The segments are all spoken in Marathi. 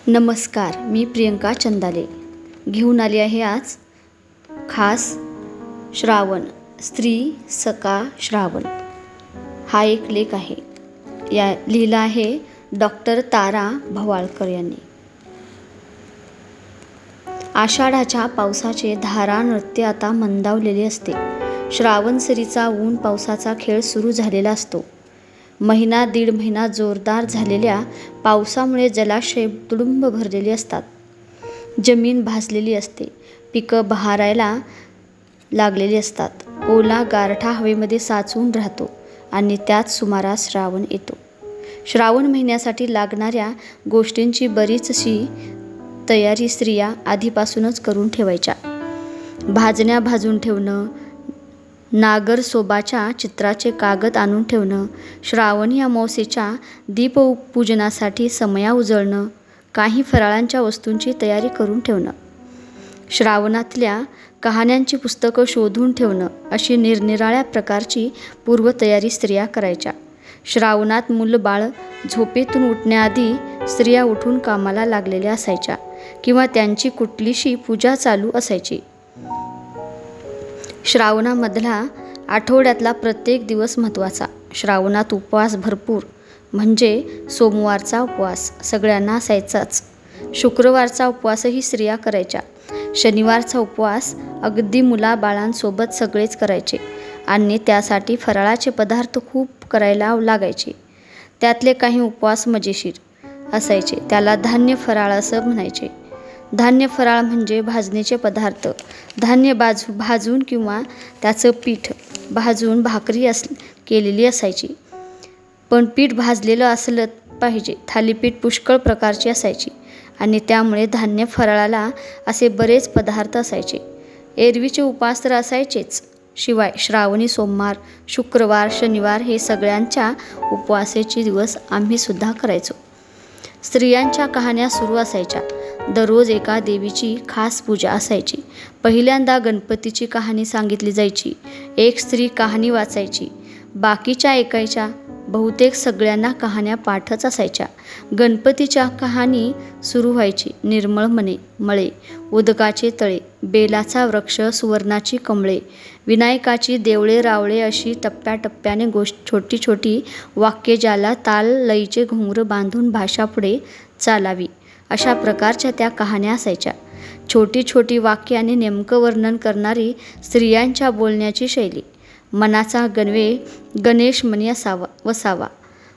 नमस्कार, मी प्रियंका चंदाले घेऊन आली आहे आज खास श्रावण स्त्री सका श्रावण हा एक लेख आहे. या लिहिला आहे डॉक्टर तारा भवाळकर यांनी. आषाढाच्या पावसाचे धारा नृत्य आता मंदावलेले असते. श्रावणसरीचा ऊन पावसाचा खेळ सुरू झालेला असतो. महिना दीड महिना जोरदार झालेल्या पावसामुळे जलाशय तुडुंब भरलेली असतात. जमीन भाजलेली असते. पिकं बहरायला लागलेली असतात. ओला गारठा हवेमध्ये साचून राहतो आणि त्याच सुमारास श्रावण येतो. श्रावण महिन्यासाठी लागणाऱ्या गोष्टींची बरीचशी तयारी स्त्रिया आधीपासूनच करून ठेवायच्या. भाजण्या भाजून ठेवणं, नागरसोबाच्या चित्राचे कागद आणून ठेवणं, श्रावणी अमावस्येच्या दीपपूजनासाठी समया उजळणं, काही फराळांच्या वस्तूंची तयारी करून ठेवणं, श्रावणातल्या कहाण्यांची पुस्तकं शोधून ठेवणं अशी निरनिराळ्या प्रकारची पूर्वतयारी स्त्रिया करायच्या. श्रावणात मूलबाळ झोपेतून उठण्याआधी स्त्रिया उठून कामाला लागलेल्या असायच्या किंवा त्यांची कुठलीशी पूजा चालू असायची. श्रावणामधला आठवड्यातला प्रत्येक दिवस महत्त्वाचा. श्रावणात उपवास भरपूर, म्हणजे सोमवारचा उपवास सगळ्यांना असायचाच. शुक्रवारचा उपवासही स्त्रिया करायच्या. शनिवारचा उपवास अगदी मुलाबाळांसोबत सगळेच करायचे आणि त्यासाठी फराळाचे पदार्थ खूप करायला लागायचे. त्यातले काही उपवास मजेशीर असायचे. त्याला धान्य फराळ असं म्हणायचे. धान्य फराळ म्हणजे भाजणीचे पदार्थ. धान्य भाजून किंवा त्याचं पीठ भाजून भाकरी केलेली असायची. पण पीठ भाजलेलं असलं पाहिजे. थालीपीठ पुष्कळ प्रकारची असायची आणि त्यामुळे धान्य फराळाला असे बरेच पदार्थ असायचे. एरवीचे उपवास तर असायचेच, शिवाय श्रावणी सोमवार, शुक्रवार, शनिवार हे सगळ्यांच्या उपवासाचे दिवस आम्हीसुद्धा करायचो. स्त्रियांच्या कहाण्या सुरू असायच्या. दररोज एका देवीची खास पूजा असायची. पहिल्यांदा गणपतीची कहाणी सांगितली जायची. एक स्त्री कहाणी वाचायची, बाकीच्या ऐकायच्या. बहुतेक सगळ्यांना कहाण्या पाठच असायच्या. गणपतीच्या कहाणी सुरू व्हायची. निर्मळ मळे, उदकाचे तळे, बेलाचा वृक्ष, सुवर्णाची कमळे, विनायकाची देवळे रावळे अशी टप्प्याटप्प्याने छोटी छोटी वाक्ये, ज्याला ताल लयीचे घुंगरं बांधून भाषा पुढे चालावी अशा प्रकारच्या त्या कहाण्या असायच्या. छोटी छोटी वाक्ये आणि नेमकं वर्णन करणारी स्त्रियांच्या बोलण्याची शैली. मनाचा गणेश मनी वसावा.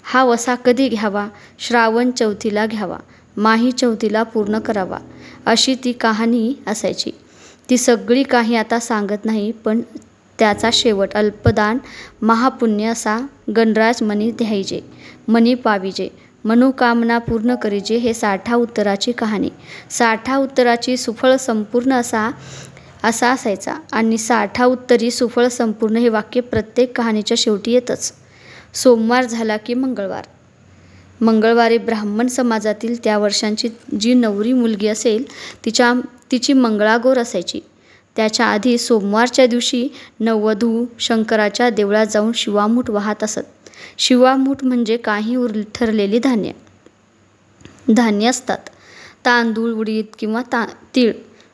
हा वसा कधी घ्यावा? श्रावण चौथीला घ्यावा, माही चौथीला पूर्ण करावा अशी ती कहाणी असायची. ती सगळी काही आता सांगत नाही, पण त्याचा शेवट अल्पदान महापुण्य असा. गणराज मनी द्यायचे, मनी पाविजे, मनोकामना पूर्ण करीजे हे साठा उत्तराची कहाणी. साठा उत्तराची सुफळ संपूर्ण असा असायचा आणि साठा उत्तरी सुफळ संपूर्ण हे वाक्य प्रत्येक कहाणीच्या शेवटी येतच. सोमवार झाला की मंगळवारी ब्राह्मण समाजातील त्या वर्षांची जी नवरी मुलगी असेल तिची मंगळागौर असायची. त्याच्या आधी सोमवारच्या दिवशी नववधू शंकराच्या देवळात जाऊन शिवामूठ वाहत असत. शिवामूठ म्हणजे काही ठरलेली धान्य असतात. तांदूळ, उडीद किंवा तीळ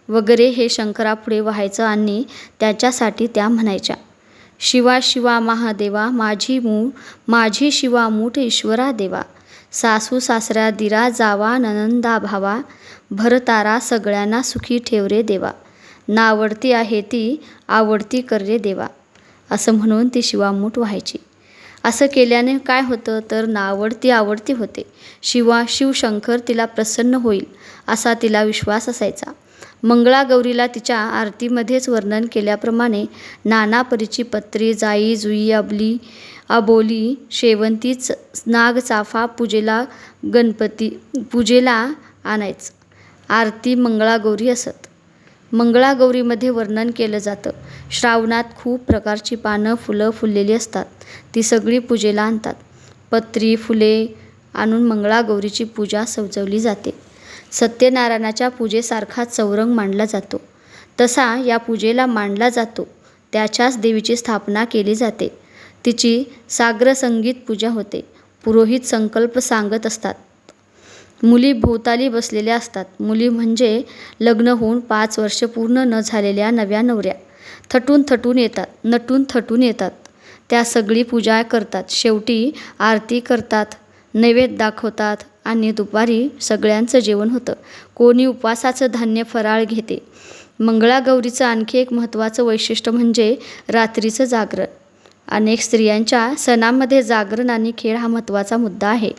वगैरे हे शंकरापुढे व्हायचं आणि त्याच्यासाठी त्या म्हणायच्या, शिवा शिवा महादेवा, माझी शिवा मूठ ईश्वरा देवा, सासू सासऱ्या दिरा जावा, ननंदा भावा, भरतारा सगळ्यांना सुखी ठेव रे देवा, नावडती आहे ती आवडती कर रे देवा असं म्हणून ती शिवामूठ व्हायची. असं केल्याने काय होतं तर नावडती आवडती होते. शिवशंकर तिला प्रसन्न होईल असा तिला विश्वास असायचा. मंगळागौरीला तिच्या आरतीमध्येच वर्णन केल्याप्रमाणे नाना परीची पत्री, जाई जुई, अबोली, शेवंती, नाग, चाफा पूजेला आणायचं. आरती मंगळागौरी असत. मंगळागौरीमध्ये वर्णन केलं जातं. श्रावणात खूप प्रकारची पानं, फुलं फुललेली असतात. ती सगळी पूजेला आणतात. पत्री, फुले आणून मंगळागौरीची पूजा सजवली जाते. सत्यनारायणाच्या पूजेसारखा चौरंग मांडला जातो तसा या पूजेला मांडला जातो. त्याच्याच देवीची स्थापना केली जाते. तिची साग्रसंगीत पूजा होते. पुरोहित संकल्प सांगत असतात. मुली भोवताली बसलेल्या असतात. मुली म्हणजे लग्न होऊन 5 वर्ष पूर्ण न झालेल्या नव्या नवऱ्या. थटून थटून येतात, नटून थटून येतात. त्या सगळी पूजा करतात. शेवटी आरती करतात, नैवेद्य दाखवतात आणि दुपारी सगळ्यांचं जेवण होतं. कोणी उपवासाचं धान्य फराळ घेते. मंगळागौरीचं आणखी एक महत्त्वाचं वैशिष्ट्य म्हणजे रात्रीचं जागरण. अनेक स्त्रियांच्या सणामध्ये जागरण आणि खेळ हा महत्त्वाचा मुद्दा आहे.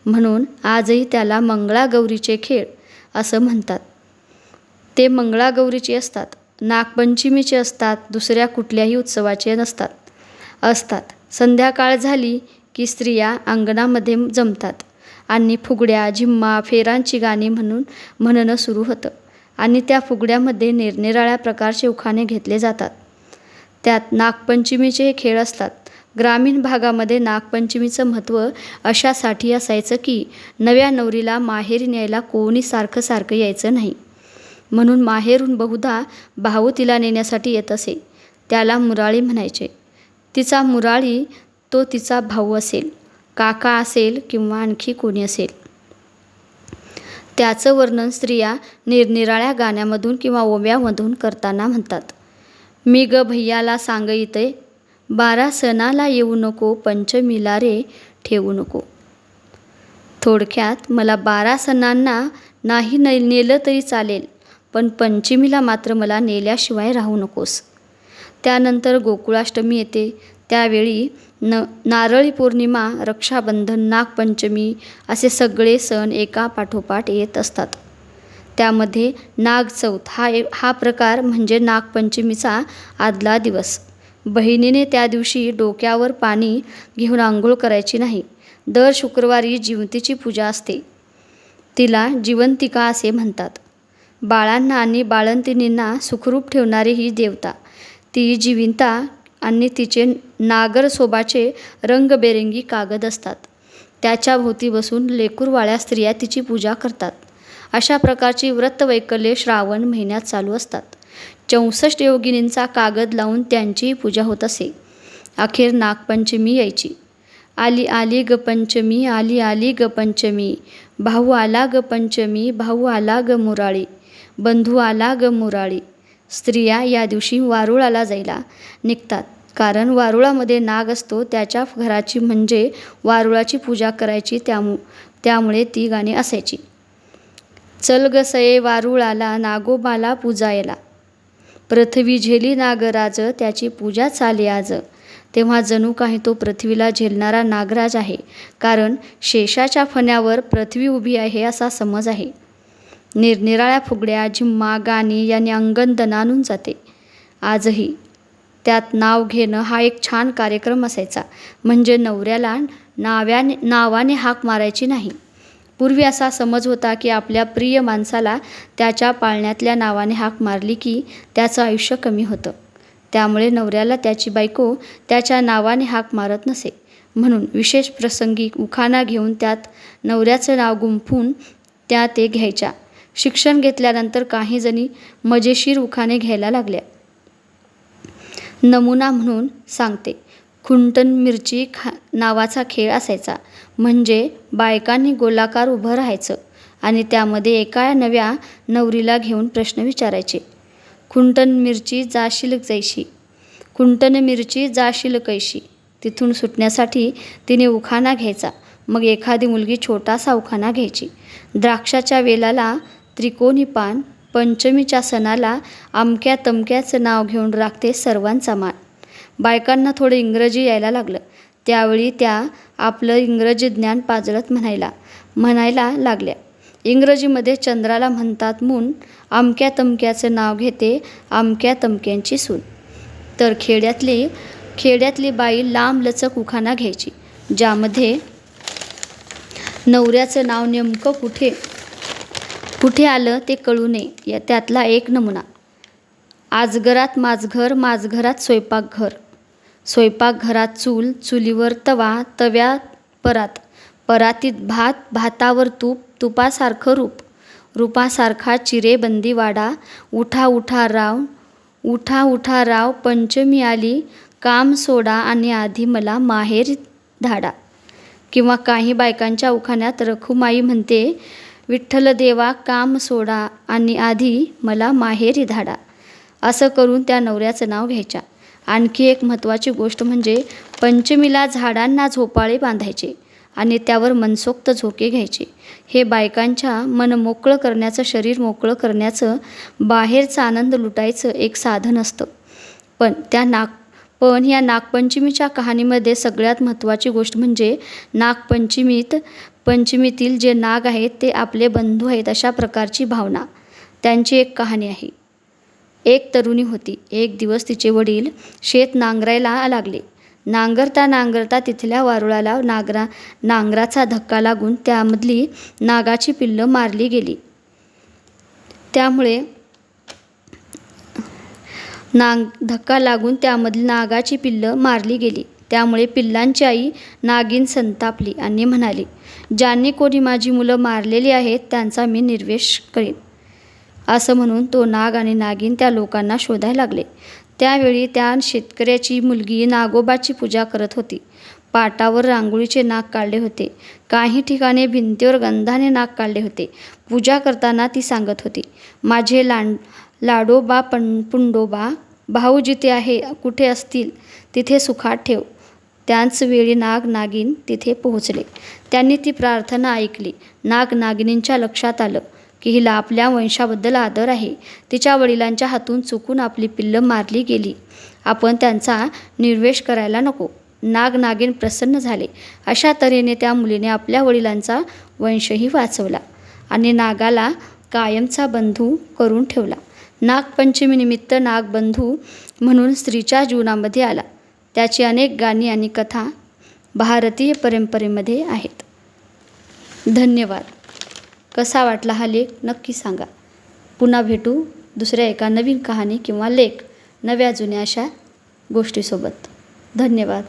म्हणून आजही त्याला मंगळागौरीचे खेळ असं म्हणतात. ते मंगळागौरीचे असतात, नागपंचमीचे असतात, दुसऱ्या कुठल्याही उत्सवाचे असतात. संध्याकाळ झाली की स्त्रिया अंगणामध्ये जमतात आणि फुगड्या, झिम्मा, फेरांची गाणी म्हणणं सुरू होतं आणि त्या फुगड्यामध्ये निरनिराळ्या प्रकारचे उखाणे घेतले जातात. त्यात नागपंचमीचे हे खेळ असतात. ग्रामीण भागामध्ये नागपंचमीचं महत्त्व अशासाठी असायचं की नव्या नवरीला माहेरी न्यायला कोणी सारखं सारखं यायचं नाही. म्हणून माहेरून बहुधा भाऊ तिला नेण्यासाठी येत असे. त्याला मुराळी म्हणायचे. तिचा मुराळी तो तिचा भाऊ असेल, काका असेल किंवा आणखी कोणी असेल. त्याचं वर्णन स्त्रिया निरनिराळ्या गाण्यामधून किंवा ओव्यामधून करताना म्हणतात. मी ग भैयाला सांगईते, 12 सणाला येऊ नको, पंचमीला रे ठेवू नको. थोडक्यात मला 12 सणांना नाही नेलं तरी चालेल, पण पंचमीला मात्र मला नेल्याशिवाय राहू नकोस. त्यानंतर गोकुळाष्टमी येते. त्यावेळी नारळी पौर्णिमा, रक्षाबंधन, नागपंचमी असे सगळे सण एका पाठोपाठ येत असतात. त्यामध्ये नागचौथ हा प्रकार म्हणजे नागपंचमीचा आदला दिवस. बहिणीने त्या दिवशी डोक्यावर पाणी घेऊन आंघोळ करायची नाही. दर शुक्रवारी जिवंतीची पूजा असते. तिला जिवंतिका असे म्हणतात. बाळांना आणि बाळंतिणींना सुखरूप ठेवणारी ही देवता. ती जिवंता आणि तिचे नागरसोबाचे रंगबेरंगी कागद असतात. त्याच्या भोवती बसून लेकरूवाळ्या स्त्रिया तिची पूजा करतात. अशा प्रकारची व्रतवैकल्ये श्रावण महिन्यात चालू असतात. 64 योगिनींचा कागद लावून त्यांचीही पूजा होत असे. अखेर नागपंचमी यायची. आली आली ग पंचमी, आली आली ग पंचमी, भाऊ आला ग पंचमी, भाऊ आला ग मुराळी, बंधू आला ग मुराळी. स्त्रिया या दिवशी वारुळाला जायला निघतात. कारण वारुळामध्ये नाग असतो. त्याच्या घराची म्हणजे वारुळाची पूजा करायची. त्यामुळे ती गाणी असायची. चल ग सये वारुळाला, नागोबाला पूजायला, पृथ्वी झेली नागराज, त्याची पूजा चाले आज. तेव्हा जणू काही तो पृथ्वीला झेलणारा नागराज आहे. कारण शेषाच्या फण्यावर पृथ्वी उभी आहे असा समज आहे. निरनिराळ्या फुगड्या, झिम्मा, गाणी यांनी अंगण दणाणून जाते. आजही त्यात नाव घेणं हा एक छान कार्यक्रम असायचा. म्हणजे नवऱ्याला नावाने हाक मारायची नाही. पूर्वी असा समज होता की आपल्या प्रिय माणसाला त्याच्या पाळण्यातल्या नावाने हाक मारली की त्याचं आयुष्य कमी होतं. त्यामुळे नवऱ्याला त्याची बायको त्याच्या नावाने हाक मारत नसे. म्हणून विशेष प्रसंगी उखाणा घेऊन त्यात नवऱ्याचं नाव गुंफून त्या ते घ्यायच्या. शिक्षण घेतल्यानंतर काही जणी मजेशीर उखाणे घ्यायला लागल्या. नमुना म्हणून सांगते. खुंटन मिरची नावाचा खेळ असायचा. म्हणजे बायकांनी गोलाकार उभं राहायचं आणि त्यामध्ये एका नव्या नवरीला घेऊन प्रश्न विचारायचे. खुंटन मिरची जाशील जैशी, खुंटन मिरची जाशील कैशी. तिथून सुटण्यासाठी तिने उखाणा घ्यायचा. मग एखादी मुलगी छोटासा उखाणा घ्यायची. द्राक्षाच्या वेलाला त्रिकोणी पान, पंचमीच्या सणाला अमक्या तमक्याचं नाव घेऊन राखते सर्वांचा मान. बायकांना थोडं इंग्रजी यायला लागलं. त्यावेळी त्या आपलं इंग्रजी ज्ञान पाजळत म्हणायला लागल्या. इंग्रजीमध्ये चंद्राला म्हणतात मून, अमक्या तमक्याचं नाव घेते अमक्या तमक्यांची सून. तर खेड्यातली बाई लांबलचक उखाणा घ्यायची. ज्यामध्ये नवऱ्याचं नाव नेमकं कुठे आलं ते कळू नये. त्यातला एक नमुना. आजगरात माझघर, माझघरात स्वयंपाकघर, स्वयंपाकघरात चूल, चुलीवर तवा, तव्यात परात, परातीत भात, भातावर तूप, तुपासारखं रूप, रूपासारखा चिरेबंदी वाडा. उठा उठा राव, उठा उठा राव, पंचमी आली, काम सोडा आणि आधी मला माहेर धाडा. किंवा काही बायकांच्या उखाण्यात रखुमाई म्हणते, विठ्ठल देवा काम सोडा आणि आधी मला माहेरी धाडा. असं करून त्या नवऱ्याचं नाव घ्यायच्या. आणखी एक महत्त्वाची गोष्ट म्हणजे पंचमीला झाडांना झोपाळे बांधायचे आणि त्यावर मनसोक्त झोके घ्यायचे. हे बायकांच्या मन मोकळं करण्याचं, शरीर मोकळं करण्याचं, बाहेरचा आनंद लुटायचं एक साधन असतं. पण या नागपंचमीच्या कहाणीमध्ये सगळ्यात महत्त्वाची गोष्ट म्हणजे पंचमीतील जे नाग आहेत ते आपले बंधू आहेत अशा प्रकारची भावना. त्यांची एक कहाणी आहे. एक तरुणी होती. एक दिवस तिचे वडील शेत नांगरायला लागले. नांगरता तिथल्या वारुळाला नांगराचा धक्का लागून त्यामधली नागाची पिल्लं मारली गेली. त्यामुळे पिल्लांची आई नागिन संतापली आणि म्हणाली, ज्यांनी कोणी माझी मुलं मारलेली आहेत त्यांचा मी निर्वेश करीन. असं म्हणून तो नाग आणि नागिन त्या लोकांना शोधायला लागले. त्यावेळी त्या शेतकऱ्याची मुलगी नागोबाची पूजा करत होती. पाटावर रांगोळीचे नाग काढले होते. काही ठिकाणी भिंतीवर गंधाने नाग काढले होते. पूजा करताना ती सांगत होती, माझे लाडोबा पुंडोबा भाऊ जिथे कुठे असतील तिथे सुखात ठेव. त्याच वेळी नाग नागिन तिथे पोहोचले. त्यांनी ती प्रार्थना ऐकली. नाग नागिनींच्या लक्षात आलं की हिला आपल्या वंशाबद्दल आदर आहे. तिच्या वडिलांच्या हातून चुकून आपली पिल्लं मारली गेली. आपण त्यांचा निर्वेश करायला नको. नाग नागिन प्रसन्न झाले. अशा तऱ्हेने त्या मुलीने आपल्या वडिलांचा वंशही वाचवला आणि नागाला कायमचा बंधू करून ठेवला. नागपंचमीनिमित्त नागबंधू म्हणून स्त्रीच्या जीवनामध्ये आला. त्याची अनेक गाणी आणि कथा भारतीय परंपरेमध्ये आहेत. धन्यवाद. कसा वाटला हा लेख नक्की सांगा. पुन्हा भेटू दुसऱ्या एका नवीन कहाणी किंवा लेख, नव्या जुन्या अशा गोष्टीसोबत. धन्यवाद.